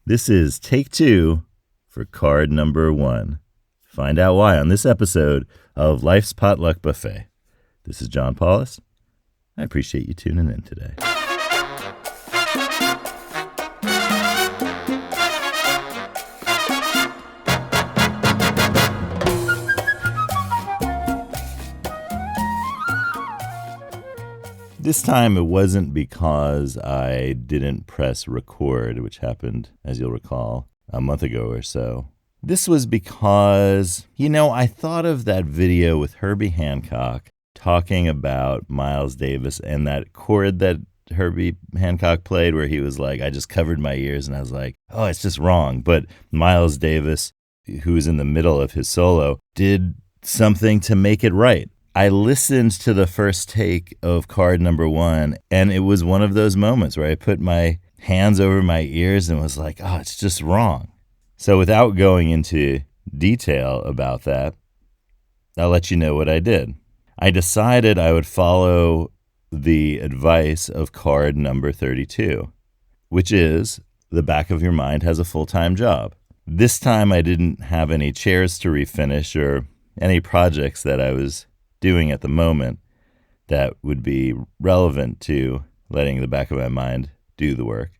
This is take 2 for card number 1. Find out why on this episode of Life's Potluck Buffet. This is John Paulus. I appreciate you tuning in today. This time it wasn't because I didn't press record, which happened, as you'll recall, a month ago or so. This was because, I thought of that video with Herbie Hancock talking about Miles Davis and that chord that Herbie Hancock played where he was like, I just covered my ears, and I was like, oh, it's just wrong. But Miles Davis, who was in the middle of his solo, did something to make it right. I listened to the first take of card number 1, and it was one of those moments where I put my hands over my ears and was like, oh, it's just wrong. So without going into detail about that, I'll let you know what I did. I decided I would follow the advice of card number 32, which is the back of your mind has a full-time job. This time I didn't have any chairs to refinish or any projects that I was doing at the moment that would be relevant to letting the back of my mind do the work.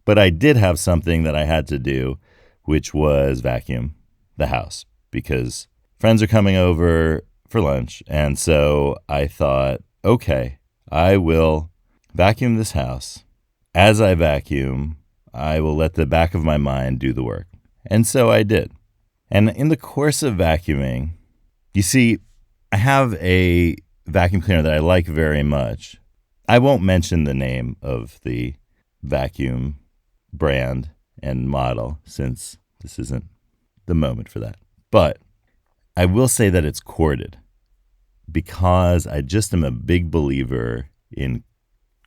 But I did have something that I had to do, which was vacuum the house, because friends are coming over for lunch. And so I thought, okay, I will vacuum this house. As I vacuum, I will let the back of my mind do the work. And so I did. And in the course of vacuuming, you see, I have a vacuum cleaner that I like very much. I won't mention the name of the vacuum brand and model since this isn't the moment for that. But I will say that it's corded because I just am a big believer in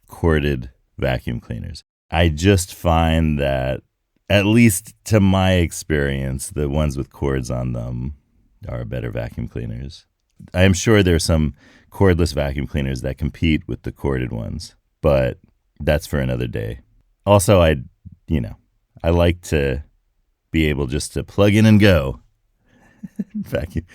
corded vacuum cleaners. I just find that, at least to my experience, the ones with cords on them are better vacuum cleaners. I am sure there are some cordless vacuum cleaners that compete with the corded ones, but that's for another day. Also, I like to be able just to plug in and go. Vacuum.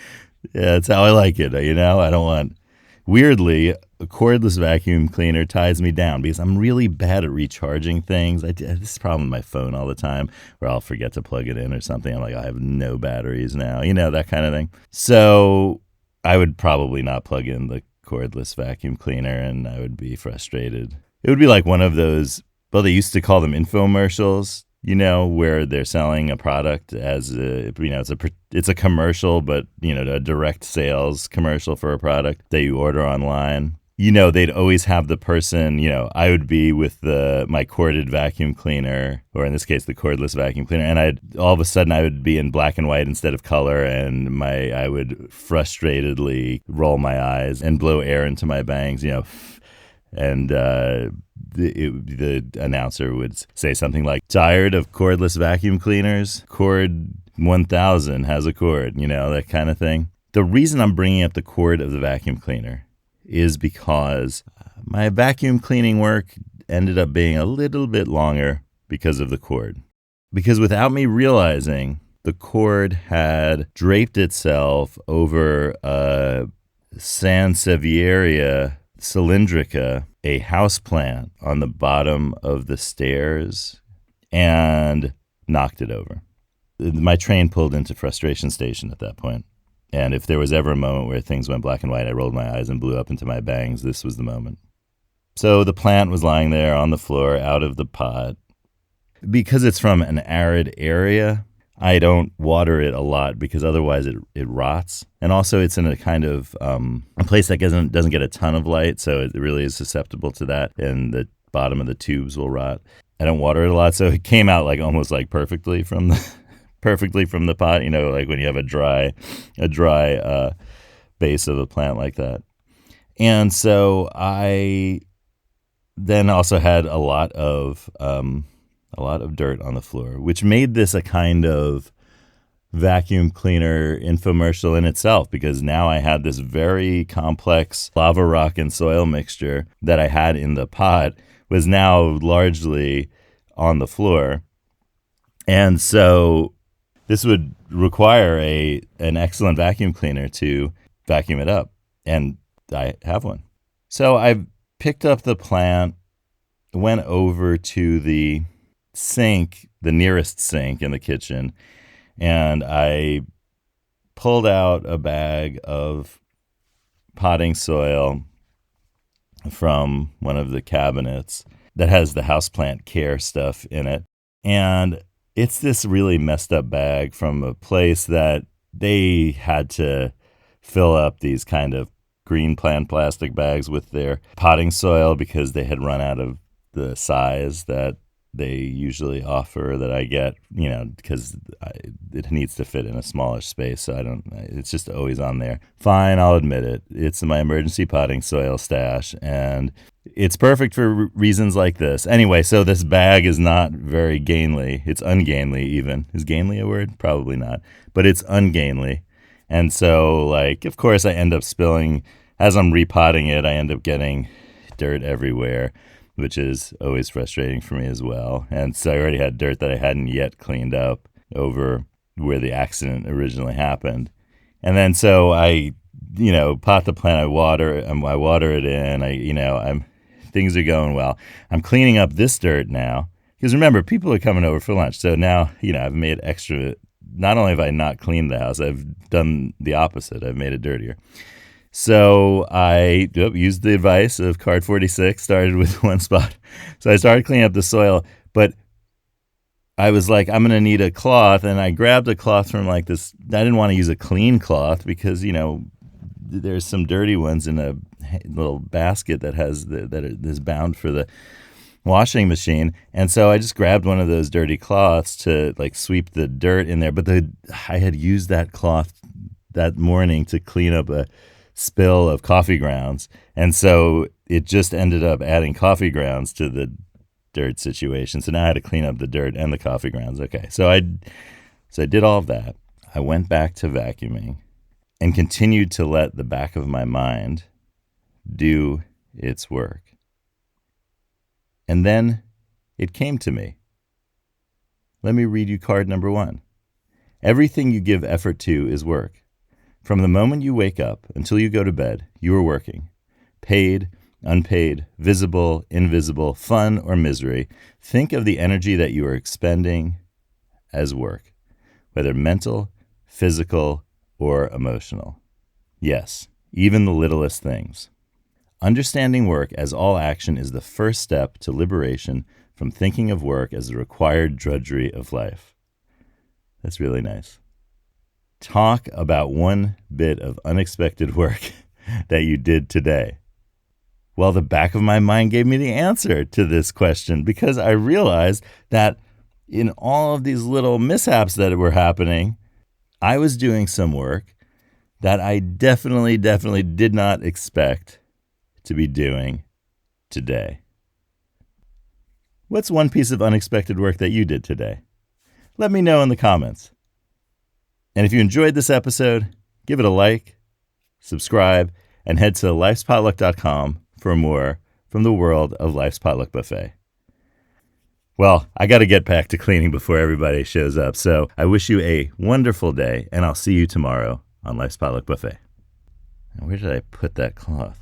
Yeah, that's how I like it, I don't want... Weirdly, a cordless vacuum cleaner ties me down because I'm really bad at recharging things. This is a problem with my phone all the time where I'll forget to plug it in or something. I'm like, I have no batteries now, that kind of thing. So I would probably not plug in the cordless vacuum cleaner and I would be frustrated. It would be like one of those, well, they used to call them infomercials, where they're selling a product as it's a commercial, but, a direct sales commercial for a product that you order online. They'd always have the person, I would be with my corded vacuum cleaner, or in this case, the cordless vacuum cleaner, and all of a sudden I would be in black and white instead of color, and I would frustratedly roll my eyes and blow air into my bangs, and the announcer would say something like, tired of cordless vacuum cleaners? Cord 1000 has a cord, that kind of thing. The reason I'm bringing up the cord of the vacuum cleaner is because my vacuum cleaning work ended up being a little bit longer because of the cord. Because without me realizing, the cord had draped itself over a Sansevieria cylindrica, a houseplant on the bottom of the stairs, and knocked it over. My train pulled into frustration station at that point. And if there was ever a moment where things went black and white, I rolled my eyes and blew up into my bangs, this was the moment. So the plant was lying there on the floor, out of the pot. Because it's from an arid area, I don't water it a lot because otherwise it rots. And also it's in a kind of a place that doesn't get a ton of light, so it really is susceptible to that, and the bottom of the tubes will rot. I don't water it a lot, so it came out almost perfectly from the pot, like when you have a dry base of a plant like that. And so I then also had a lot of dirt on the floor, which made this a kind of vacuum cleaner infomercial in itself, because now I had this very complex lava rock and soil mixture that I had in the pot was now largely on the floor. And so this would require an excellent vacuum cleaner to vacuum it up. And I have one. So I picked up the plant, went over to the sink, the nearest sink in the kitchen, and I pulled out a bag of potting soil from one of the cabinets that has the houseplant care stuff in it. And it's this really messed up bag from a place that they had to fill up these kind of green plant plastic bags with their potting soil because they had run out of the size that they usually offer that I get, because it needs to fit in a smaller space. So it's just always on there. Fine, I'll admit it. It's my emergency potting soil stash, and it's perfect for reasons like this. Anyway, so this bag is not very gainly. It's ungainly even. Is gainly a word? Probably not. But it's ungainly. And so, of course, I end up spilling, as I'm repotting it, I end up getting dirt everywhere, which is always frustrating for me as well. And so I already had dirt that I hadn't yet cleaned up over where the accident originally happened. And then so I, pot the plant, I water it in, things are going well. I'm cleaning up this dirt now. Because remember, people are coming over for lunch. So now, I've made extra. Not only have I not cleaned the house, I've done the opposite. I've made it dirtier. So I used the advice of Card 46, started with one spot. So I started cleaning up the soil, but I was like, I'm going to need a cloth. And I grabbed a cloth from this. I didn't want to use a clean cloth because, there's some dirty ones in a little basket that is bound for the washing machine. And so I just grabbed one of those dirty cloths to sweep the dirt in there. But I had used that cloth that morning to clean up a spill of coffee grounds. And so it just ended up adding coffee grounds to the dirt situation. So now I had to clean up the dirt and the coffee grounds. Okay. So I did all of that. I went back to vacuuming and continued to let the back of my mind do its work. And then it came to me. Let me read you card number 1. Everything you give effort to is work. From the moment you wake up until you go to bed, you are working. Paid, unpaid, visible, invisible, fun, or misery. Think of the energy that you are expending as work, whether mental, physical, or emotional. Yes, even the littlest things. Understanding work as all action is the first step to liberation from thinking of work as the required drudgery of life. That's really nice. Talk about one bit of unexpected work that you did today. Well, the back of my mind gave me the answer to this question because I realized that in all of these little mishaps that were happening, I was doing some work that I definitely did not expect to be doing today. What's one piece of unexpected work that you did today? Let me know in the comments. And if you enjoyed this episode, give it a like, subscribe, and head to lifespotluck.com for more from the world of Life's Potluck Buffet. Well, I got to get back to cleaning before everybody shows up, so I wish you a wonderful day, and I'll see you tomorrow on Life's Potluck Buffet. And where did I put that cloth?